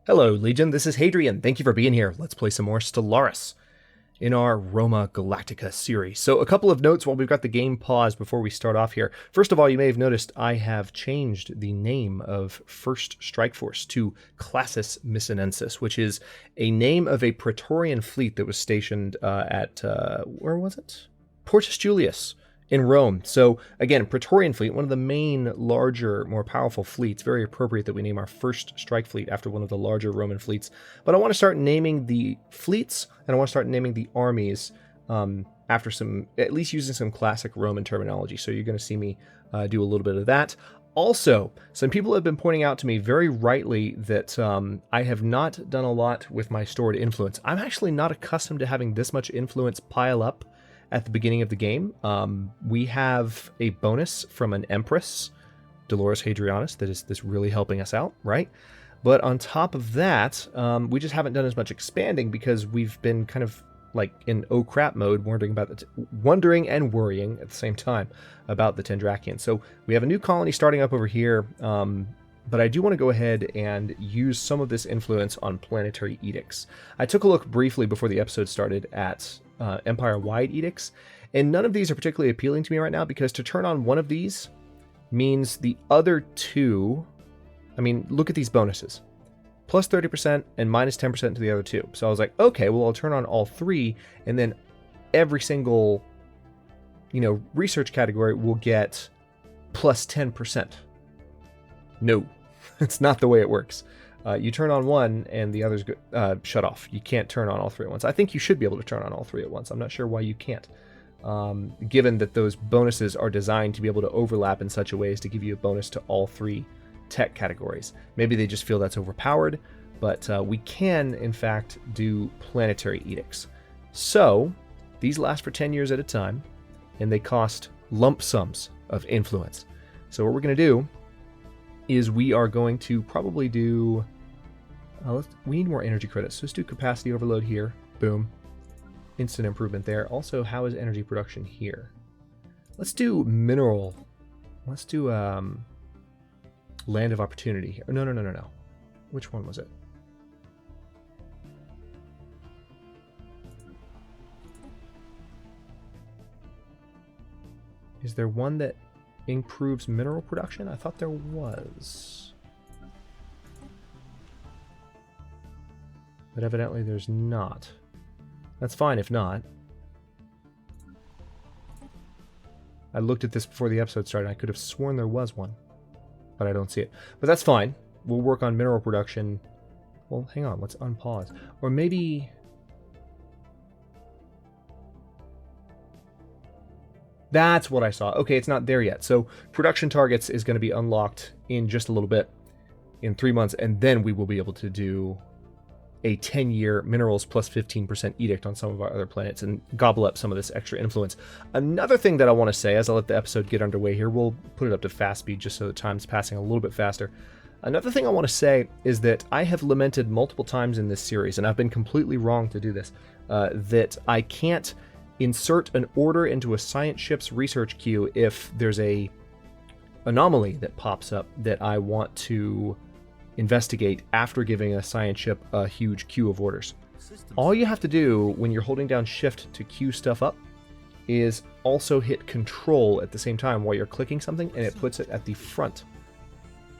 Hello, Legion. This is Hadrian. Thank you for being here. Let's play some more Stellaris in our Roma Galactica series. So a couple of notes while we've got the game paused before we start off here. First of all, you may have noticed I have changed the name of First Strike Force to Classis Missinensis, which is a name of a Praetorian fleet that was stationed at, where was it? Portus Julius in Rome. So again, Praetorian fleet, one of the main larger, more powerful fleets. Very appropriate that we name our first strike fleet after one of the larger Roman fleets. But I want to start naming the fleets, and I want to start naming the armies after some, at least using some classic Roman terminology. So you're going to see me do a little bit of that. Also, some people have been pointing out to me very rightly that I have not done a lot with my stored influence. I'm actually not accustomed to having this much influence pile up at the beginning of the game. We have a bonus from an Empress, Dolores Hadrianus, that is really helping us out, right? But on top of that, we just haven't done as much expanding because we've been kind of like in oh crap mode, wondering and worrying at the same time about the Tendrakians. So we have a new colony starting up over here, but I do want to go ahead and use some of this influence on planetary edicts. I took a look briefly before the episode started at empire-wide edicts, and none of these are particularly appealing to me right now because to turn on one of these means the other two, I mean, look at these bonuses. Plus 30% and minus 10% to the other two. So I was like, okay, well, I'll turn on all three, and then every single, research category will get plus 10%. No, it's not the way it works. You turn on one and the others shut off. You can't turn on all three at once. I think you should be able to turn on all three at once. I'm not sure why you can't, given that those bonuses are designed to be able to overlap in such a way as to give you a bonus to all three tech categories. Maybe they just feel that's overpowered, but we can, in fact, do planetary edicts. So these last for 10 years at a time, and they cost lump sums of influence. So what we're going to do is we are going to probably do, we need more energy credits, so let's do capacity overload here, boom, instant improvement there. Also, how is energy production here? Let's do mineral, let's do land of opportunity here. No, which one was it? Is there one that improves mineral production? I thought there was. But evidently there's not. That's fine if not. I looked at this before the episode started. I could have sworn there was one, but I don't see it. But that's fine. We'll work on mineral production. Well, hang on. Let's unpause. Or maybe... That's what I saw. Okay, it's not there yet. So production targets is going to be unlocked in just a little bit, in 3 months, and then we will be able to do a 10-year minerals plus 15% edict on some of our other planets and gobble up some of this extra influence. Another thing that I want to say, as I let the episode get underway here, we'll put it up to fast speed just so the time's passing a little bit faster. Another thing I want to say is that I have lamented multiple times in this series, and I've been completely wrong to do this, that I can't insert an order into a science ship's research queue if there's a anomaly that pops up that I want to investigate after giving a science ship a huge queue of orders. All you have to do when you're holding down shift to queue stuff up is also hit control at the same time while you're clicking something, and it puts it at the front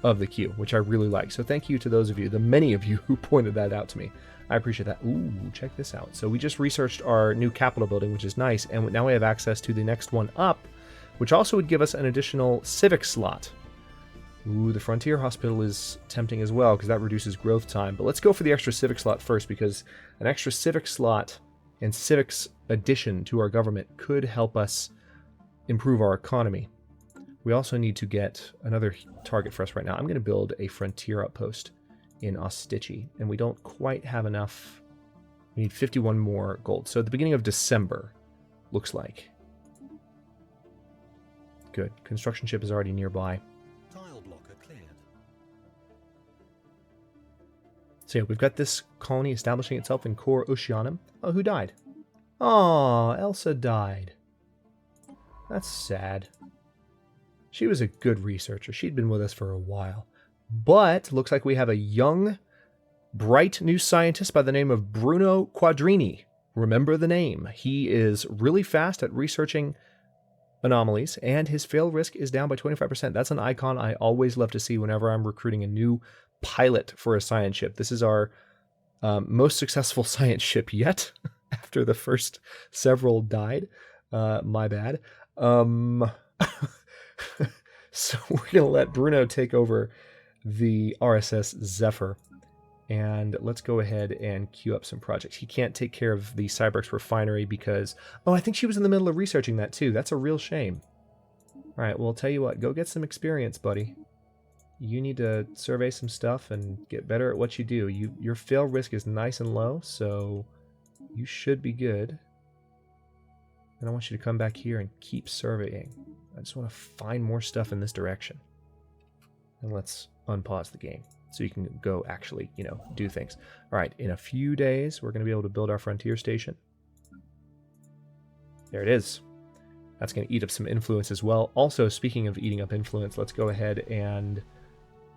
of the queue, which I really like. So thank you to those of you, the many of you who pointed that out to me. I appreciate that. Ooh, check this out. So we just researched our new Capitol building, which is nice, and now we have access to the next one up, which also would give us an additional civic slot. Ooh, the Frontier Hospital is tempting as well, because that reduces growth time. But let's go for the extra civic slot first, because an extra civic slot and civics addition to our government could help us improve our economy. We also need to get another target for us right now. I'm going to build a frontier outpost in Ostici, and we don't quite have enough. We need 51 more gold. So at the beginning of December, looks like. Good. Construction ship is already nearby. Tile blocker cleared. So yeah, we've got this colony establishing itself in Cor Oceanum. Oh, who died? Aw, Elsa died. That's sad. She was a good researcher. She'd been with us for a while. But looks like we have a young bright new scientist by the name of Bruno Quadrini. Remember the name. He is really fast at researching anomalies, and his fail risk is down by 25%. That's an icon I always love to see whenever I'm recruiting a new pilot for a science ship. This is our most successful science ship yet, after the first several died. My bad. So we're going to let Bruno take over the RSS Zephyr. And let's go ahead and queue up some projects. He can't take care of the Cyberx refinery because... Oh, I think she was in the middle of researching that too. That's a real shame. All right, well, I'll tell you what. Go get some experience, buddy. You need to survey some stuff and get better at what you do. Your fail risk is nice and low, so you should be good. And I want you to come back here and keep surveying. I just want to find more stuff in this direction. And let's unpause the game so you can go actually, do things. All right, in a few days, we're going to be able to build our frontier station. There it is. That's going to eat up some influence as well. Also, speaking of eating up influence, let's go ahead and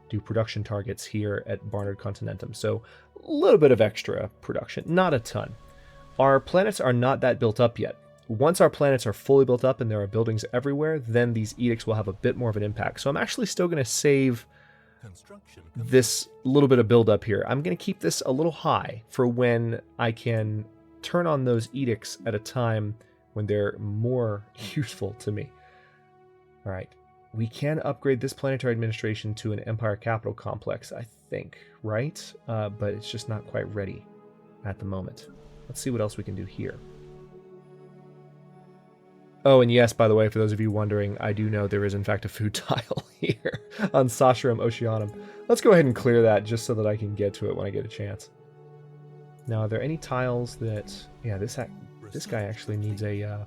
do production targets here at Barnard Continentum. So a little bit of extra production, not a ton. Our planets are not that built up yet. Once our planets are fully built up and there are buildings everywhere, then these edicts will have a bit more of an impact. So I'm actually still going to save this little bit of build up here. I'm going to keep this a little high for when I can turn on those edicts at a time when they're more useful to me. All right. We can upgrade this planetary administration to an Empire capital complex, I think, right? But it's just not quite ready at the moment. Let's see what else we can do here. Oh, and yes, by the way, for those of you wondering, I do know there is, in fact, a food tile here on Sacharum Oceanum. Let's go ahead and clear that just so that I can get to it when I get a chance. Now, are there any tiles that... Yeah, this guy actually needs a...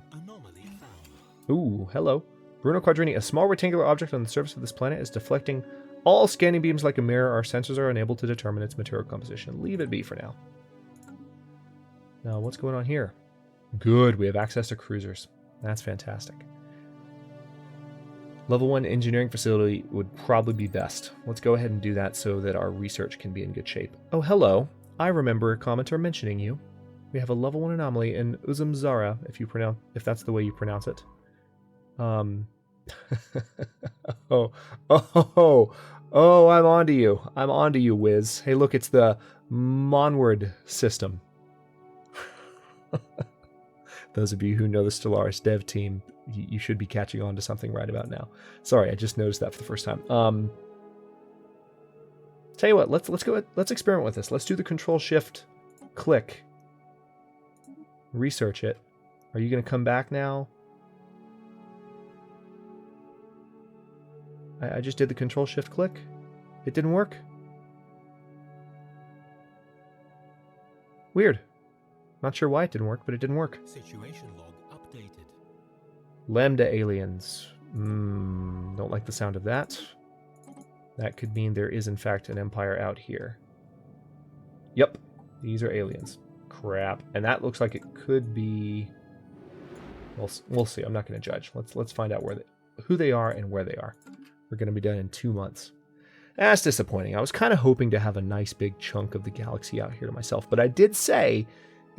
Ooh, hello. Bruno Quadrini. A small rectangular object on the surface of this planet is deflecting all scanning beams like a mirror. Our sensors are unable to determine its material composition. Leave it be for now. Now, what's going on here? Good, we have access to cruisers. That's fantastic. Level 1 engineering facility would probably be best. Let's go ahead and do that so that our research can be in good shape. Oh, hello. I remember a commenter mentioning you. We have a level 1 anomaly in Uzumzara, if that's the way you pronounce it. I'm onto you. I'm onto you, Wiz. Hey, look, it's the Monward system. Those of you who know the Stellaris dev team, you should be catching on to something right about now. Sorry, I just noticed that for the first time. Tell you what, let's experiment with this. Let's do the Control-Shift-Click. Research it. Are you going to come back now? I just did the Control-Shift-Click. It didn't work. Weird. Not sure why it didn't work, but it didn't work. Situation log updated. Lambda aliens. Don't like the sound of that. That could mean there is, in fact, an empire out here. Yep, these are aliens. Crap. And that looks like it could be... We'll see. I'm not going to judge. Let's find out who they are and where they are. We're going to be done in 2 months. That's disappointing. I was kind of hoping to have a nice big chunk of the galaxy out here to myself, but I did say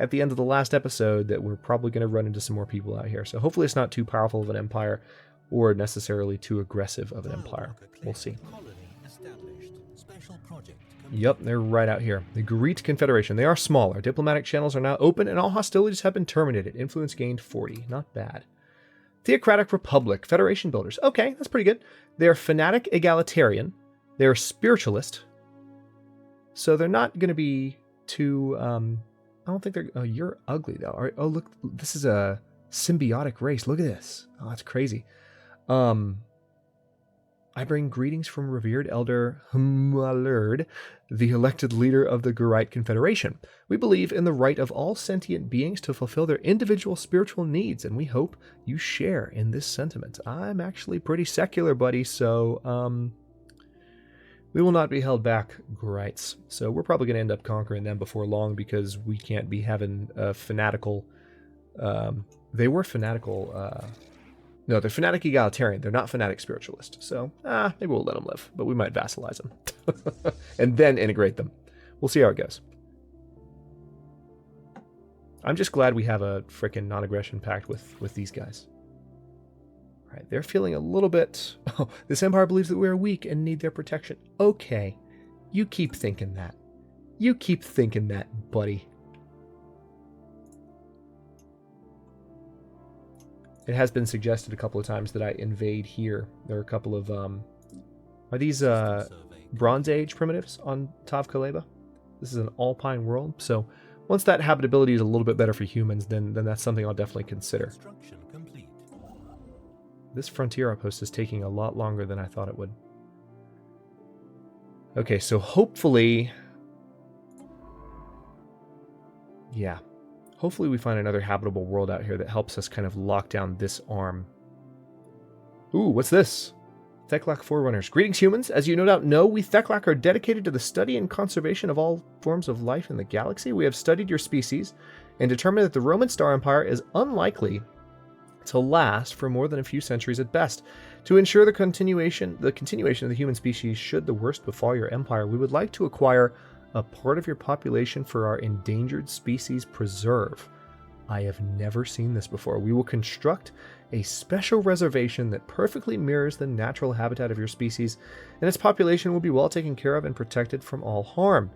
at the end of the last episode that we're probably going to run into some more people out here. So hopefully it's not too powerful of an empire or necessarily too aggressive of an empire. We'll see. Yep, they're right out here. The Great Confederation. They are smaller. Diplomatic channels are now open and all hostilities have been terminated. Influence gained 40. Not bad. Theocratic Republic. Federation builders. Okay, that's pretty good. They're fanatic egalitarian. They're spiritualist. So they're not going to be too... I don't think they're... Oh, you're ugly, though. Oh, look. This is a symbiotic race. Look at this. Oh, that's crazy. I bring greetings from revered elder Hmalerd, the elected leader of the Garite Confederation. We believe in the right of all sentient beings to fulfill their individual spiritual needs, and we hope you share in this sentiment. I'm actually pretty secular, buddy, so we will not be held back, Garites. So we're probably going to end up conquering them before long because we can't be having a fanatical... they were fanatical... No, they're fanatic egalitarian. They're not fanatic spiritualist. So, maybe we'll let them live, but we might vassalize them. And then integrate them. We'll see how it goes. I'm just glad we have a frickin' non-aggression pact with these guys. All right, they're feeling a little bit... Oh, this empire believes that we are weak and need their protection. Okay, you keep thinking that. You keep thinking that, buddy. It has been suggested a couple of times that I invade here. There are a couple of... Are these Bronze Age primitives on Tav Kaleba? This is an alpine world, so once that habitability is a little bit better for humans, then that's something I'll definitely consider. This frontier outpost is taking a lot longer than I thought it would. Okay, so hopefully... Yeah. Hopefully we find another habitable world out here that helps us kind of lock down this arm. Ooh, what's this? Theclac Forerunners. Greetings, humans. As you no doubt know, we Theclac are dedicated to the study and conservation of all forms of life in the galaxy. We have studied your species and determined that the Roman Star Empire is unlikely to last for more than a few centuries at best. To ensure the continuation of the human species should the worst befall your empire, we would like to acquire a part of your population for our endangered species preserve. I have never seen this before. We will construct a special reservation that perfectly mirrors the natural habitat of your species, and its population will be well taken care of and protected from all harm.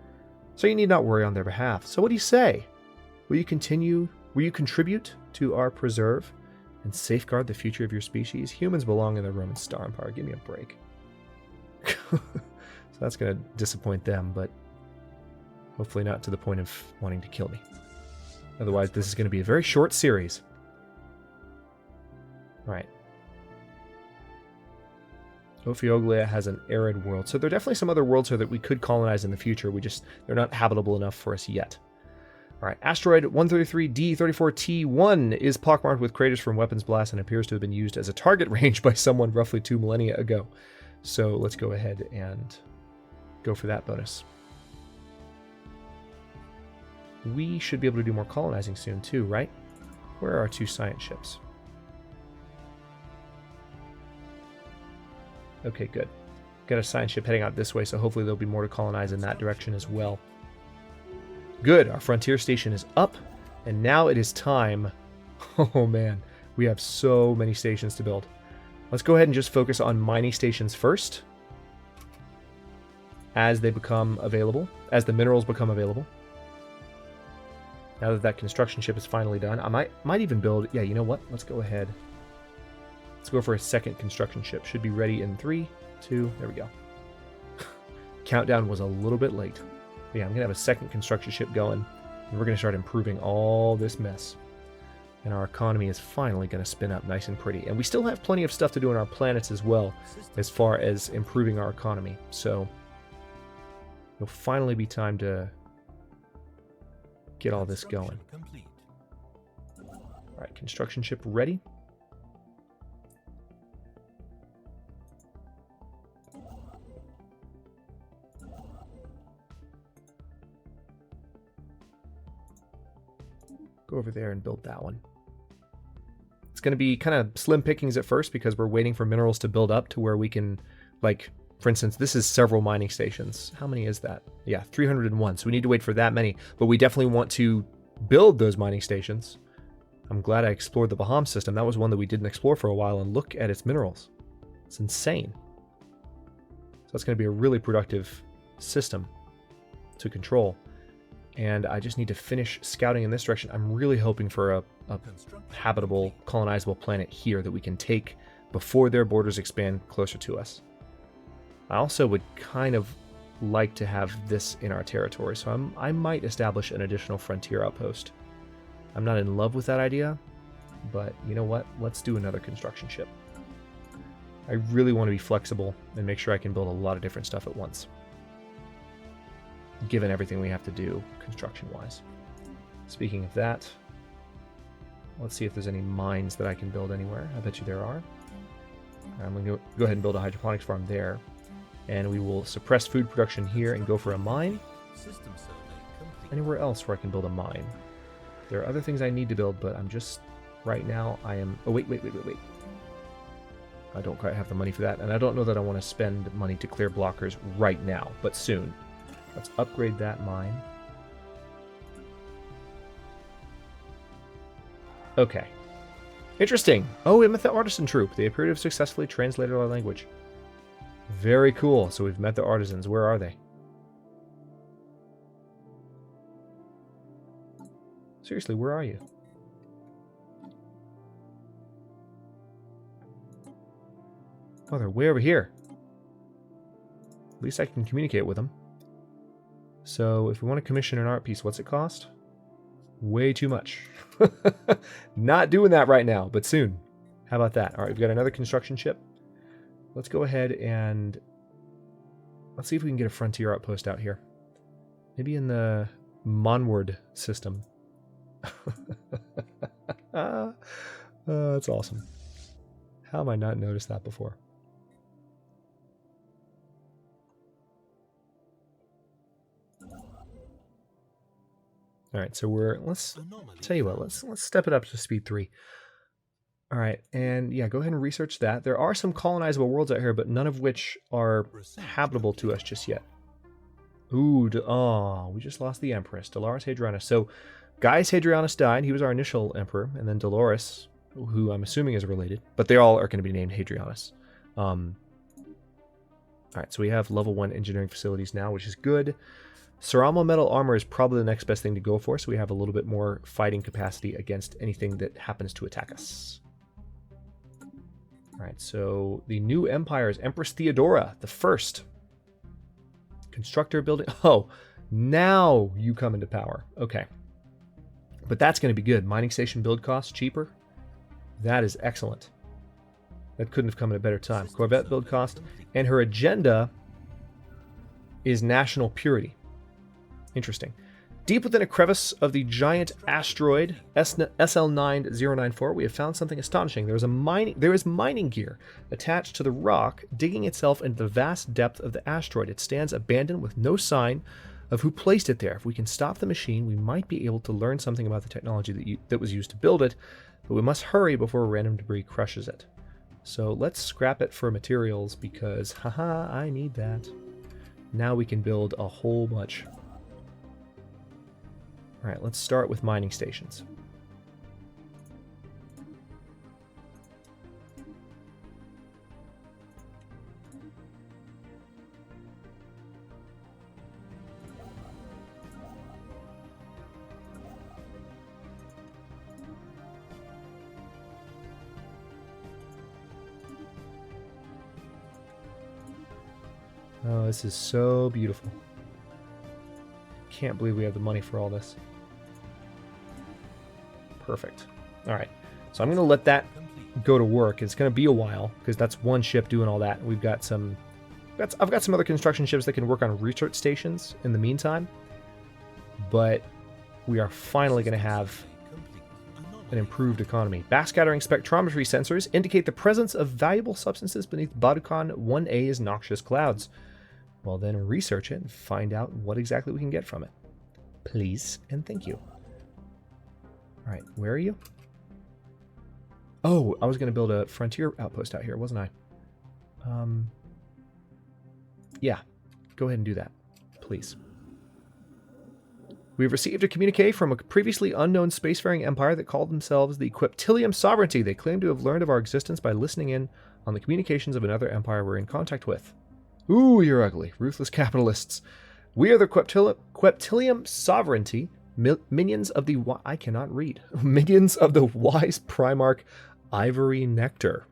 So you need not worry on their behalf. So what do you say? Will you contribute to our preserve and safeguard the future of your species? Humans belong in the Roman Star Empire. Give me a break. So that's going to disappoint them, but hopefully not to the point of wanting to kill me. Otherwise, this is going to be a very short series. Right. Ophioglia has an arid world. So there are definitely some other worlds here that we could colonize in the future. They're not habitable enough for us yet. All right. Asteroid 133D34T1 is pockmarked with craters from weapons blasts and appears to have been used as a target range by someone roughly 2 millennia ago. So let's go ahead and go for that bonus. We should be able to do more colonizing soon too, right? Where are our 2 science ships? Okay, good. Got a science ship heading out this way, so hopefully there'll be more to colonize in that direction as well. Good, our frontier station is up, and now it is time. Oh man, we have so many stations to build. Let's go ahead and just focus on mining stations first, as they become available, as the minerals become available. Now that that construction ship is finally done, I might even build... Yeah, you know what? Let's go ahead. Let's go for a second construction ship. Should be ready in 3, 2... There we go. Countdown was a little bit late. But yeah, I'm going to have a second construction ship going. And we're going to start improving all this mess. And our economy is finally going to spin up nice and pretty. And we still have plenty of stuff to do on our planets as well, as far as improving our economy. So it'll finally be time to get all this going. Alright, construction ship ready. Go over there and build that one. It's going to be kind of slim pickings at first because we're waiting for minerals to build up to where we can, like, for instance, this is several mining stations. How many is that? Yeah, 301. So we need to wait for that many. But we definitely want to build those mining stations. I'm glad I explored the Baham system. That was one that we didn't explore for a while. And look at its minerals. It's insane. So that's going to be a really productive system to control. And I just need to finish scouting in this direction. I'm really hoping for a habitable, colonizable planet here that we can take before their borders expand closer to us. I also would kind of like to have this in our territory, so I might establish an additional frontier outpost. I'm not in love with that idea, but you know what? Let's do another construction ship. I really want to be flexible and make sure I can build a lot of different stuff at once, given everything we have to do construction-wise. Speaking of that, let's see if there's any mines that I can build anywhere. I bet you there are. I'm going to go ahead and build a hydroponics farm there. And we will suppress food production here and go for a mine. Anywhere else where I can build a mine. There are other things I need to build, but I'm just... Right now, I am... Oh, wait. I don't quite have the money for that, and I don't know that I want to spend money to clear blockers right now, but soon. Let's upgrade that mine. Okay. Interesting. Oh, we met the artisan troop. They appear to have successfully translated our language. Very cool. So we've met the artisans. Where are they? Seriously, where are you? Oh, they're way over here. At least I can communicate with them. So if we want to commission an art piece, what's it cost? Way too much. Not doing that right now, but soon. How about that? All right, we've got another construction ship. Let's go ahead and let's see if we can get a frontier outpost out here. Maybe in the Monward system. That's awesome. How have I not noticed that before? All right, so let's tell you what, let's step it up to speed 3. All right, and yeah, go ahead and research that. There are some colonizable worlds out here, but none of which are habitable to us just yet. Ooh, we just lost the Empress, Dolores Hadrianus. So, Gaius Hadrianus died. He was our initial emperor, and then Dolores, who I'm assuming is related, but they all are going to be named Hadrianus. All right, so we have level 1 engineering facilities now, which is good. Ceramo metal armor is probably the next best thing to go for, so we have a little bit more fighting capacity against anything that happens to attack us. All right, so the new empire is Empress Theodora the First. Constructor building. Oh, now you come into power. Okay. But that's going to be good. Mining station build costs cheaper. That is excellent. That couldn't have come at a better time. Corvette build cost. And her agenda is national purity. Interesting. Deep within a crevice of the giant asteroid SL9094, we have found something astonishing. There is mining gear attached to the rock, digging itself into the vast depth of the asteroid. It stands abandoned with no sign of who placed it there. If we can stop the machine, we might be able to learn something about the technology that was used to build it, but we must hurry before random debris crushes it. So let's scrap it for materials because, haha, I need that. Now we can build a whole bunch. All right, let's start with mining stations. Oh, this is so beautiful. Can't believe we have the money for all this. Perfect. All right. So I'm going to let that go to work. It's going to be a while because that's one ship doing all that. We've got some... I've got some other construction ships that can work on research stations in the meantime. But we are finally going to have an improved economy. Backscattering spectrometry sensors indicate the presence of valuable substances beneath Badukan 1A's noxious clouds. Well, then research it and find out what exactly we can get from it. Please and thank you. All right, where are you? Oh, I was going to build a frontier outpost out here, wasn't I? Yeah, go ahead and do that, please. We've received a communique from a previously unknown spacefaring empire that called themselves the Queptilium Sovereignty. They claim to have learned of our existence by listening in on the communications of another empire we're in contact with. Ooh, you're ugly. Ruthless capitalists. We are the Queptilium Sovereignty, minions of the... I cannot read. Minions of the wise Primarch Ivory Nectar.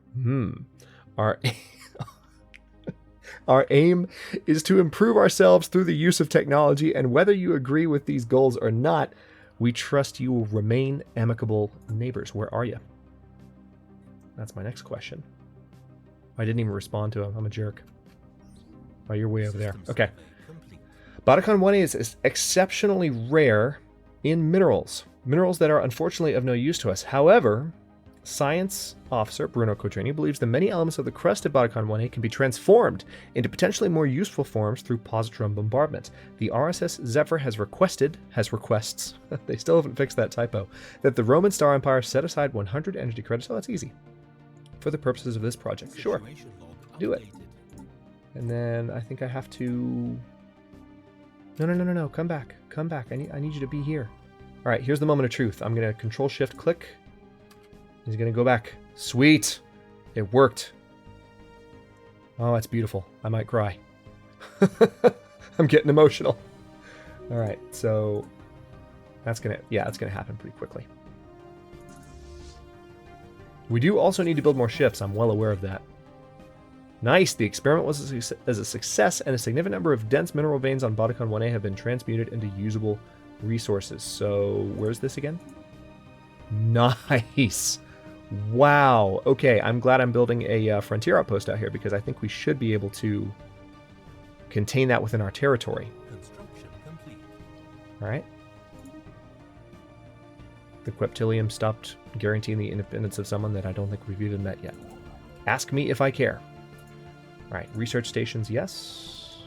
Our aim is to improve ourselves through the use of technology, and whether you agree with these goals or not, we trust you will remain amicable neighbors. Where are you? That's my next question. I didn't even respond to him. I'm a jerk. Oh, you're way over there. Okay. Badukan 1A is exceptionally rare in minerals. Minerals that are unfortunately of no use to us. However, science officer Bruno Cotrini believes the many elements of the crust of Badukan 1A can be transformed into potentially more useful forms through positron bombardment. The RSS Zephyr has requests, they still haven't fixed that typo, that the Roman Star Empire set aside 100 energy credits, oh that's easy, for the purposes of this project. Sure, do it. And then I think I have to No, no, no, no, no. Come back. Come back. I need you to be here. All right, here's the moment of truth. I'm going to Control-Shift-Click. He's going to go back. Sweet. It worked. Oh, that's beautiful. I might cry. I'm getting emotional. All right, so that's going to happen pretty quickly. We do also need to build more ships. I'm well aware of that. Nice. The experiment was a success, and a significant number of dense mineral veins on Badokan 1A have been transmuted into usable resources. So, where's this again? Nice. Wow. Okay, I'm glad I'm building a frontier outpost out here, because I think we should be able to contain that within our territory. Construction complete. All right. The Queptilium stopped guaranteeing the independence of someone that I don't think we've even met yet. Ask me if I care. All right, research stations, yes.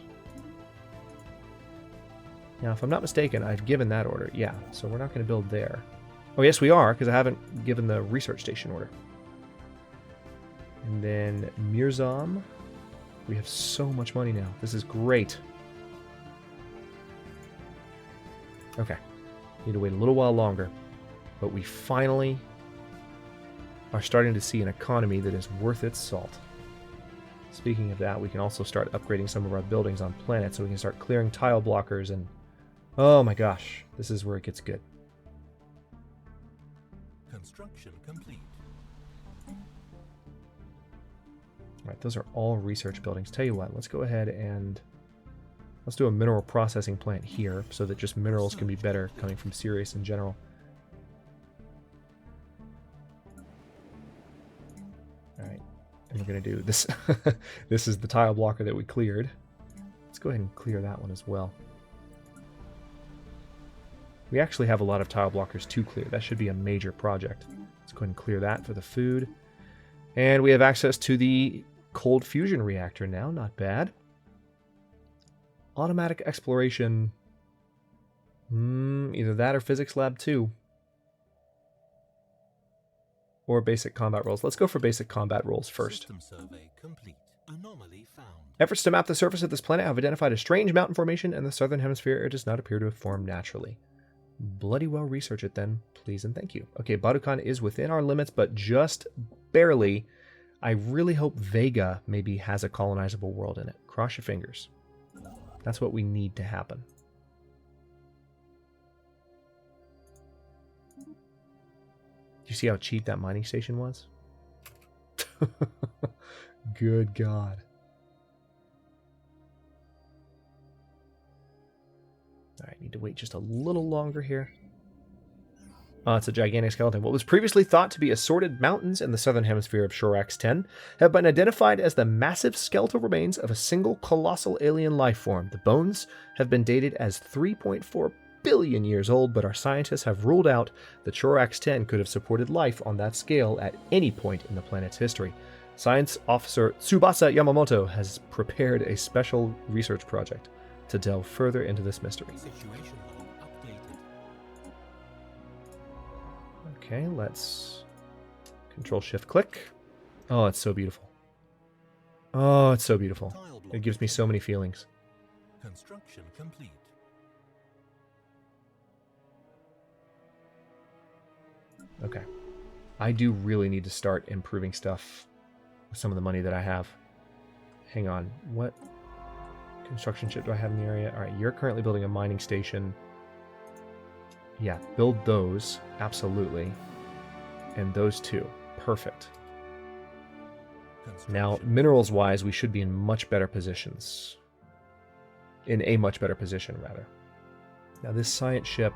Now, if I'm not mistaken, I've given that order. Yeah, so we're not going to build there. Oh, yes, we are, because I haven't given the research station order. And then Mirzam. We have so much money now. This is great. Okay. Need to wait a little while longer. But we finally are starting to see an economy that is worth its salt. Speaking of that, we can also start upgrading some of our buildings on planets, so we can start clearing tile blockers and... Oh my gosh, this is where it gets good. Construction complete. Alright, those are all research buildings. Tell you what, let's go ahead and... Let's do a mineral processing plant here, so that just minerals can be better coming from Sirius in general. Alright, and we're going to do this. This is the tile blocker that we cleared. Let's go ahead and clear that one as well. We actually have a lot of tile blockers to clear. That should be a major project. Let's go ahead and clear that for the food. And we have access to the cold fusion reactor now. Not bad. Automatic exploration. Either that or physics lab 2. Or basic combat roles. Let's go for basic combat roles first. System survey complete. Anomaly found. Efforts to map the surface of this planet have identified a strange mountain formation in the southern hemisphere. It does not appear to have formed naturally. Bloody well research it then, please and thank you. Okay, Badokan is within our limits, but just barely. I really hope Vega maybe has a colonizable world in it. Cross your fingers. That's what we need to happen. You see how cheap that mining station was? Good God. Alright, need to wait just a little longer here. It's a gigantic skeleton. What was previously thought to be assorted mountains in the southern hemisphere of Shorax-10 have been identified as the massive skeletal remains of a single colossal alien life form. The bones have been dated as 3.4 billion years old, but our scientists have ruled out that Shorax-10 could have supported life on that scale at any point in the planet's history. Science officer Tsubasa Yamamoto has prepared a special research project to delve further into this mystery. Situation log updated. Okay, let's Control-Shift-Click. Oh, it's so beautiful. Oh, it's so beautiful. Tile block It gives me so many feelings. Construction complete. Okay. I do really need to start improving stuff with some of the money that I have. Hang on. What construction ship do I have in the area? All right, you're currently building a mining station. Yeah, build those. Absolutely. And those two. Perfect. Now, minerals-wise, we should be in much better positions. In a much better position, rather. Now, this science ship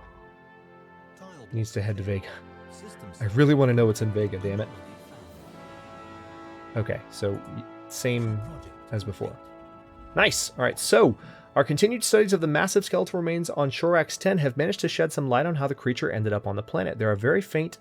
Tile block needs to head to Vega. system I survey really want to know what's in Vega, damn it. anomaly found. Okay, so same Project as before. Nice! Alright, so our continued studies of the massive skeletal remains on Shorax-10 have managed to shed some light on how the creature ended up on the planet. There are very faint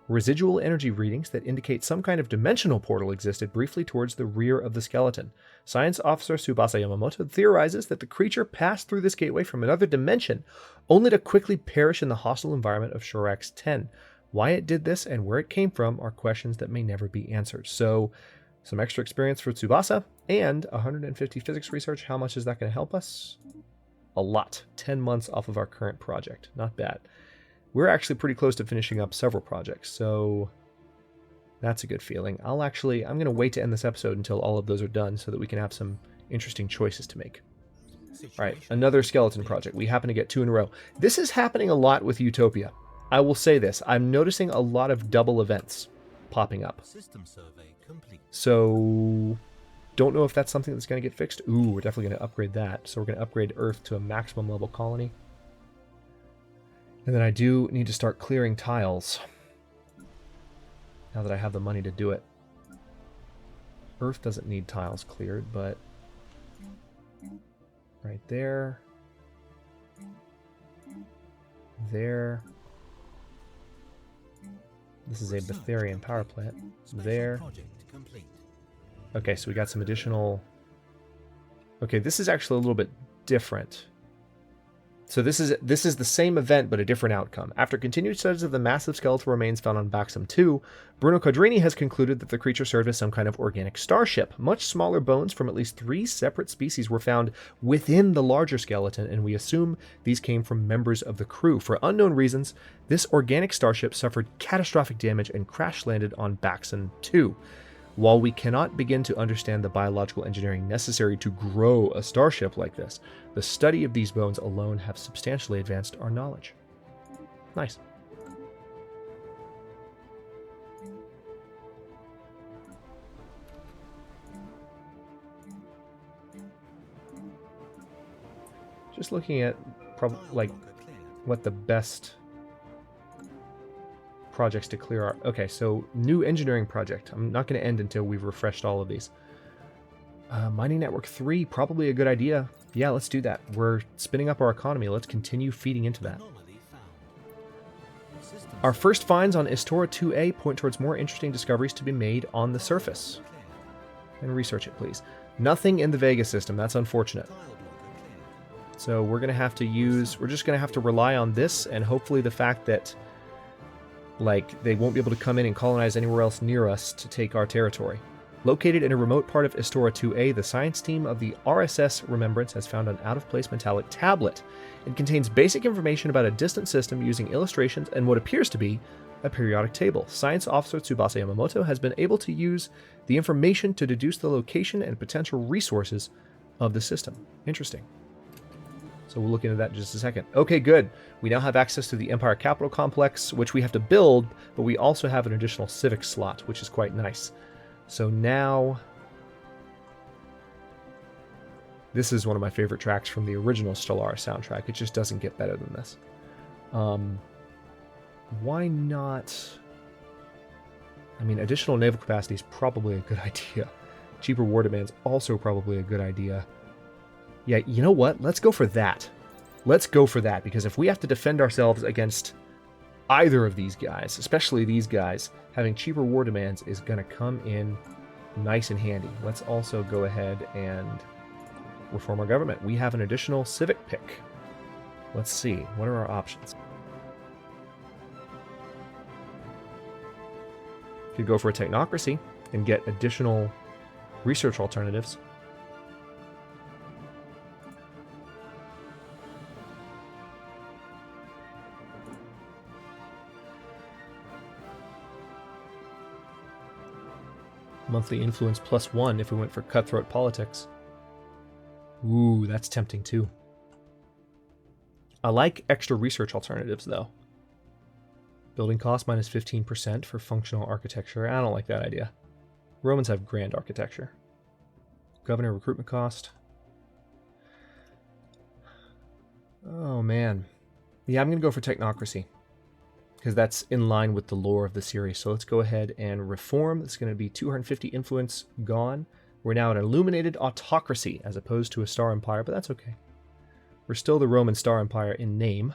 residual energy readings that indicate some kind of dimensional portal existed briefly towards the rear of the skeleton. Science officer Tsubasa Yamamoto theorizes that the creature passed through this gateway from another dimension, only to quickly perish in the hostile environment of Shorax-10. Why it did this and where it came from are questions that may never be answered. So, some extra experience for Tsubasa and 150 physics research. How much is that going to help us? a lot. 10 months off of our current project. Not bad. We're actually pretty close to finishing up several projects, so that's a good feeling. I'm going to wait to end this episode until all of those are done so that we can have some interesting choices to make. All right, another skeleton project. We happen to get 2 in a row. This is happening a lot with Utopia. I will say this. I'm noticing a lot of double events popping up. System survey complete. So, don't know if that's something that's going to get fixed. Ooh, we're definitely going to upgrade that. So we're going to upgrade Earth to a maximum level colony. And then I do need to start clearing tiles. Now that I have the money to do it. Earth doesn't need tiles cleared, but right there. There. This is a Betharian power plant. There. Okay, so we got some additional... Okay, this is actually a little bit different. So this is the same event, but a different outcome. After continued studies of the massive skeletal remains found on Baxam 2, Bruno Quadrini has concluded that the creature served as some kind of organic starship. Much smaller bones from at least 3 separate species were found within the larger skeleton, and we assume these came from members of the crew. For unknown reasons, this organic starship suffered catastrophic damage and crash-landed on Baxam 2. While we cannot begin to understand the biological engineering necessary to grow a starship like this, the study of these bones alone have substantially advanced our knowledge. Nice. Just looking at what the best projects to clear are. Okay, so new engineering project. I'm not going to end until we've refreshed all of these. Mining Network 3, probably a good idea. Yeah, let's do that. We're spinning up our economy. Let's continue feeding into that. Our first finds on Istora 2A point towards more interesting discoveries to be made on the surface. And research it, please. Nothing in the Vega system. That's unfortunate. So we're just going to have to rely on this, and hopefully the fact that they won't be able to come in and colonize anywhere else near us to take our territory. Located in a remote part of Istora 2A, the science team of the RSS Remembrance has found an out-of-place metallic tablet. It contains basic information about a distant system using illustrations and what appears to be a periodic table. Science officer Tsubasa Yamamoto has been able to use the information to deduce the location and potential resources of the system. Interesting. So we'll look into that in just a second. Okay, good. We now have access to the Empire Capital Complex, which we have to build, but we also have an additional civic slot, which is quite nice. So now... This is one of my favorite tracks from the original Stellaris soundtrack. It just doesn't get better than this. Why not... I mean, additional naval capacity is probably a good idea. Cheaper war demands also probably a good idea. Yeah, you know what? Let's go for that. Let's go for that, because if we have to defend ourselves against either of these guys, especially these guys, having cheaper war demands is going to come in nice and handy. Let's also go ahead and reform our government. We have an additional civic pick. Let's see. What are our options? Could go for a technocracy and get additional research alternatives. Monthly influence +1 if we went for cutthroat politics. Ooh, that's tempting too. I like extra research alternatives though. Building cost -15% for functional architecture. I don't like that idea. Romans have grand architecture. Governor recruitment cost. Oh man. Yeah, I'm going to go for technocracy, because that's in line with the lore of the series. So let's go ahead and reform. It's going to be 250 influence gone. We're now an illuminated autocracy as opposed to a star empire, but that's okay. We're still the Roman star empire in name.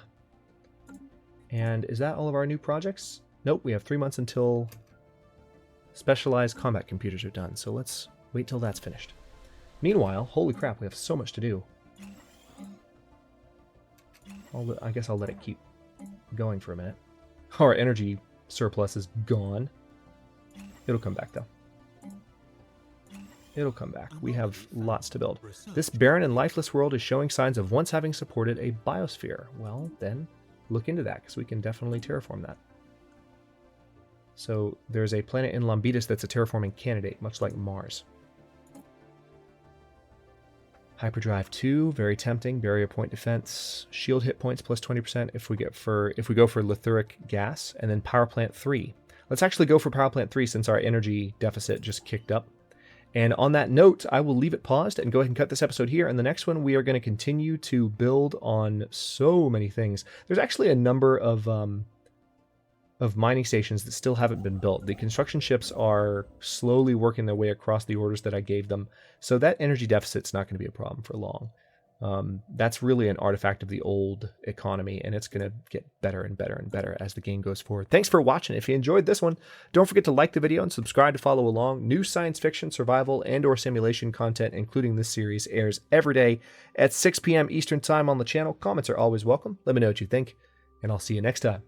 And is that all of our new projects? Nope, we have 3 months until specialized combat computers are done. So let's wait till that's finished. Meanwhile, holy crap, we have so much to do. I guess I'll let it keep going for a minute. Our energy surplus is gone. It'll come back though. It'll come back. We have lots to build. This barren and lifeless world is showing signs of once having supported a biosphere. Well, then look into that, because we can definitely terraform that. So there's a planet in Lambetus that's a terraforming candidate, much like Mars. Hyperdrive 2, very tempting. Barrier point defense. Shield hit points plus 20% if we go for Lithuric gas. And then Power Plant 3. Let's actually go for Power Plant 3 since our energy deficit just kicked up. And on that note, I will leave it paused and go ahead and cut this episode here. And the next one, we are going to continue to build on so many things. There's actually a number of mining stations that still haven't been built. The construction ships are slowly working their way across the orders that I gave them. So that energy deficit's not going to be a problem for long. That's really an artifact of the old economy, and it's going to get better and better and better as the game goes forward. Thanks for watching. If you enjoyed this one, don't forget to like the video and subscribe to follow along. New science fiction, survival, and or simulation content, including this series, airs every day at 6 p.m. Eastern Time on the channel. Comments are always welcome. Let me know what you think, and I'll see you next time.